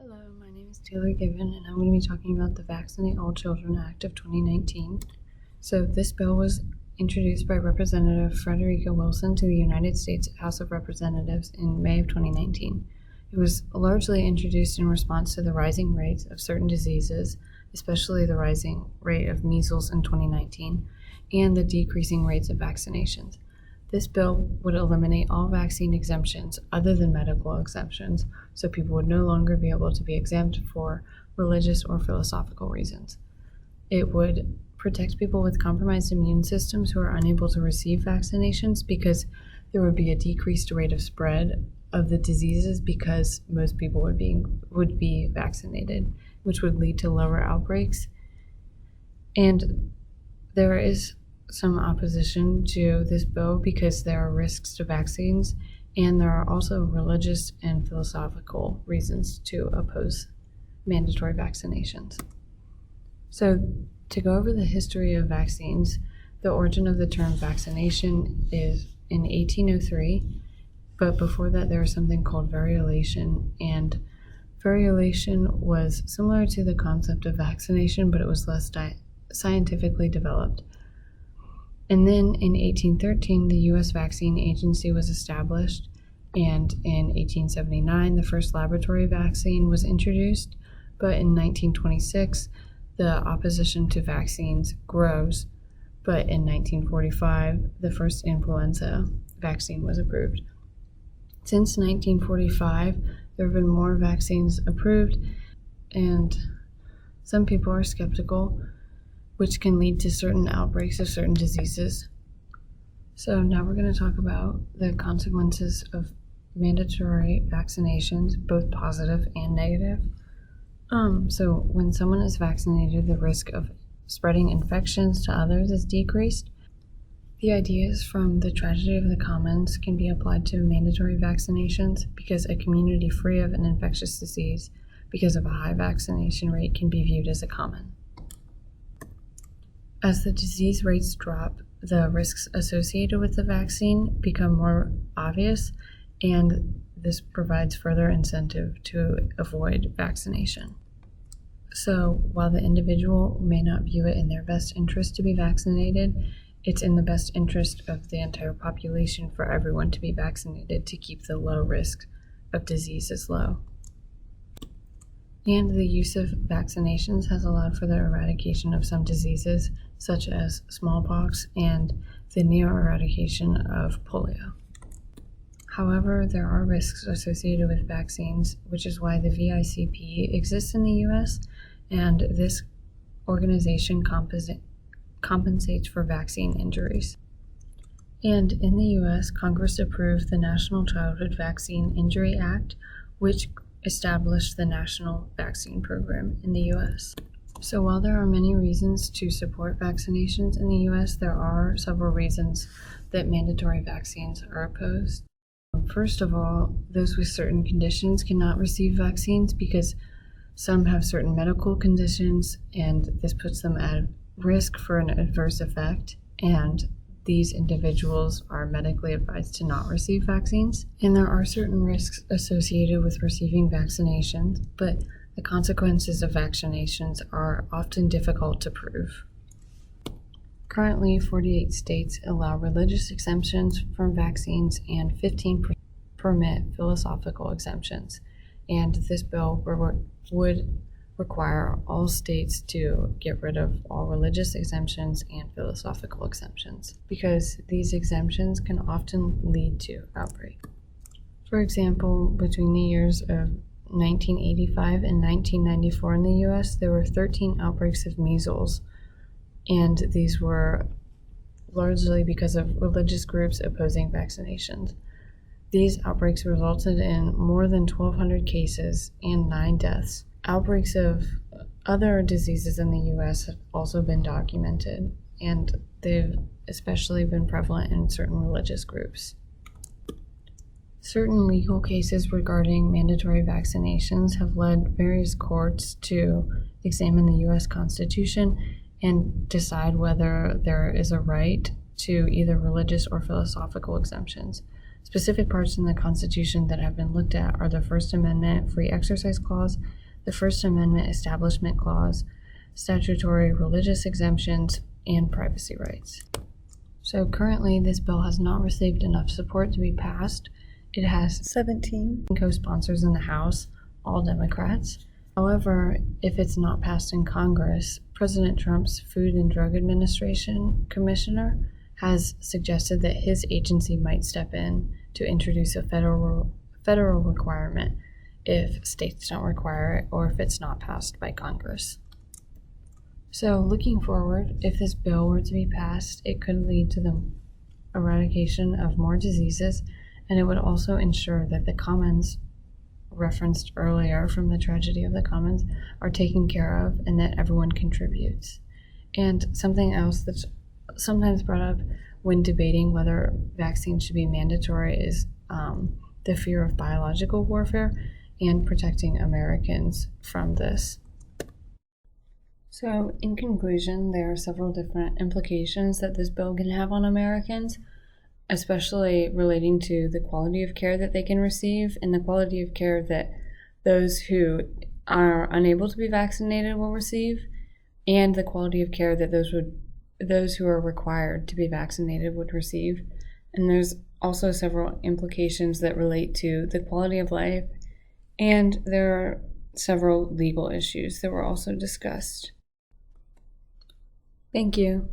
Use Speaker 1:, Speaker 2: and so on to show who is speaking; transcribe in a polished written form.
Speaker 1: Hello, my name is Taylor Given, and I'm going to be talking about the Vaccinate All Children Act of 2019. So this bill was introduced by Representative Frederica Wilson to the United States House of Representatives in May of 2019. It was largely introduced in response to the rising rates of certain diseases, especially the rising rate of measles in 2019, and the decreasing rates of vaccinations. This bill would eliminate all vaccine exemptions other than medical exemptions, so people would no longer be able to be exempt for religious or philosophical reasons. It would protect people with compromised immune systems who are unable to receive vaccinations because there would be a decreased rate of spread of the diseases because most people would be vaccinated, which would lead to lower outbreaks. And there is some opposition to this bill because there are risks to vaccines, and there are also religious and philosophical reasons to oppose mandatory vaccinations. So, to go over the history of vaccines, the origin of the term vaccination is in 1803, but before that there was something called variolation, and variolation was similar to the concept of vaccination, but it was less scientifically developed. And then in 1813, the U.S. Vaccine Agency was established, and in 1879, the first laboratory vaccine was introduced, but in 1926, the opposition to vaccines grows, but in 1945, the first influenza vaccine was approved. Since 1945, there have been more vaccines approved, and some people are skeptical, which can lead to certain outbreaks of certain diseases. So now we're going to talk about the consequences of mandatory vaccinations, both positive and negative. So when someone is vaccinated, the risk of spreading infections to others is decreased. The ideas from the tragedy of the commons can be applied to mandatory vaccinations because a community free of an infectious disease because of a high vaccination rate can be viewed as a common. As the disease rates drop, the risks associated with the vaccine become more obvious, and this provides further incentive to avoid vaccination. So, while the individual may not view it in their best interest to be vaccinated, it's in the best interest of the entire population for everyone to be vaccinated to keep the low risk of diseases low. And the use of vaccinations has allowed for the eradication of some diseases, such as smallpox and the neo-eradication of polio. However, there are risks associated with vaccines, which is why the VICP exists in the U.S., and this organization compensates for vaccine injuries. And in the U.S., Congress approved the National Childhood Vaccine Injury Act, which established the National Vaccine Program in the U.S. So while there are many reasons to support vaccinations in the U.S., there are several reasons that mandatory vaccines are opposed. First of all, those with certain conditions cannot receive vaccines because some have certain medical conditions, and this puts them at risk for an adverse effect, and these individuals are medically advised to not receive vaccines. And there are certain risks associated with receiving vaccinations, but the consequences of vaccinations are often difficult to prove. Currently, 48 states allow religious exemptions from vaccines and 15 permit philosophical exemptions. And this bill would require all states to get rid of all religious exemptions and philosophical exemptions because these exemptions can often lead to outbreak. For example, between the years of 1985 and 1994 in the U.S., there were 13 outbreaks of measles, and these were largely because of religious groups opposing vaccinations. These outbreaks resulted in more than 1,200 cases and 9 deaths. Outbreaks of other diseases in the U.S. have also been documented, and they've especially been prevalent in certain religious groups. Certain legal cases regarding mandatory vaccinations have led various courts to examine the U.S. Constitution and decide whether there is a right to either religious or philosophical exemptions. Specific parts in the Constitution that have been looked at are the First Amendment Free Exercise Clause, the First Amendment Establishment Clause, statutory religious exemptions, and privacy rights. So currently, this bill has not received enough support to be passed. It has 17 co-sponsors in the House, all Democrats. However, if it's not passed in Congress, President Trump's Food and Drug Administration commissioner has suggested that his agency might step in to introduce a federal requirement if states don't require it or if it's not passed by Congress. So looking forward, if this bill were to be passed, it could lead to the eradication of more diseases, and it would also ensure that the commons referenced earlier from the tragedy of the commons are taken care of and that everyone contributes. And something else that's sometimes brought up when debating whether vaccines should be mandatory is the fear of biological warfare and protecting Americans from this. So in conclusion, there are several different implications that this bill can have on Americans, especially relating to the quality of care that they can receive and the quality of care that those who are unable to be vaccinated will receive, and the quality of care that those who are required to be vaccinated would receive. And there's also several implications that relate to the quality of life, and there are several legal issues that were also discussed. Thank you.